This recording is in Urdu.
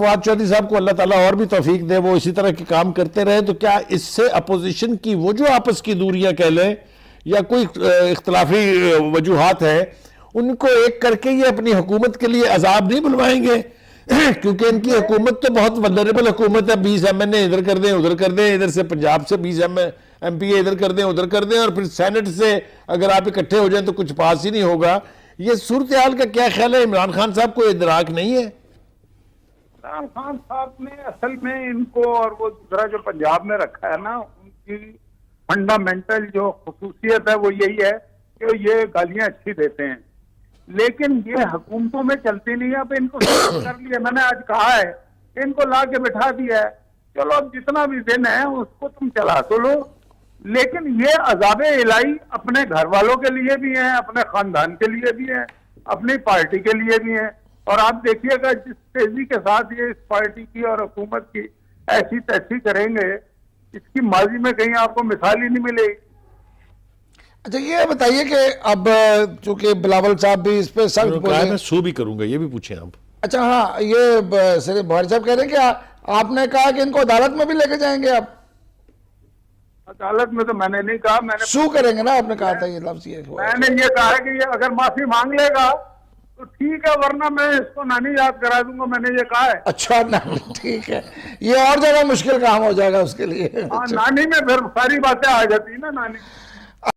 فواد چودھری صاحب کو اللہ تعالیٰ اور بھی توفیق دے، وہ اسی طرح کے کام کرتے رہے، تو کیا اس سے اپوزیشن کی وہ جو آپس کی دوریاں کہہ لیں یا کوئی اختلافی وجوہات ہیں، ان کو ایک کر کے یہ اپنی حکومت کے لیے عذاب نہیں بلوائیں گے؟ کیونکہ ان کی حکومت تو بہت ولنریبل حکومت ہے، 20 ایم این اے ادھر کر دیں ادھر کر دیں، ادھر سے پنجاب سے 20 ایم پی اے ادھر کر دیں ادھر کر دیں، اور پھر سینٹ سے اگر آپ اکٹھے ہو جائیں تو کچھ پاس ہی نہیں ہوگا۔ یہ صورتحال کا کیا خیال ہے؟ عمران خان صاحب کو ادراک نہیں ہے؟ عمران خان صاحب نے اصل میں ان کو اور وہ دوسرا جو پنجاب میں رکھا ہے نا، ان کی فنڈامنٹل جو خصوصیت ہے وہ یہی ہے کہ یہ گالیاں اچھی دیتے ہیں، لیکن یہ حکومتوں میں چلتی نہیں ہے۔ اب ان کو کر لیا، میں نے آج کہا ہے کہ ان کو لا کے بٹھا دیا ہے، چلو اب جتنا بھی دن ہے اس کو تم چلا تو لو، لیکن یہ عذاب الہی اپنے گھر والوں کے لیے بھی ہیں، اپنے خاندان کے لیے بھی ہیں، اپنی پارٹی کے لیے بھی ہیں۔ اور آپ دیکھیے گا جس تیزی کے ساتھ یہ اس پارٹی کی اور حکومت کی ایسی تیسی کریں گے، اس کی ماضی میں کہیں آپ کو مثال ہی نہیں ملے گی۔ اچھا یہ بتائیے کہ اب چونکہ بلاول صاحب بھی اس پہ سخت بولے، میں سو بھی کروں گا، یہ بھی پوچھیں آپ۔ اچھا ہاں، یہ صرف بہار صاحب کہہ رہے ہیں کہ آپ نے کہا کہ ان کو عدالت میں بھی لے کے جائیں گے آپ؟ عدالت میں تو میں نے نہیں کہا، میں نے سو کریں گے نا، آپ نے کہا تھا یہ لفظ یہ میں نے یہ کہا کہ یہ اگر معافی مانگ لے گا تو ٹھیک ہے، ورنہ میں اس کو نانی یاد کرا دوں گا، میں نے یہ کہا ہے۔ اچھا ٹھیک ہے، یہ اور زیادہ مشکل کام ہو جائے گا اس کے لیے۔ ہاں، نانی میں پھر ساری باتیں آ جاتی نا، نانی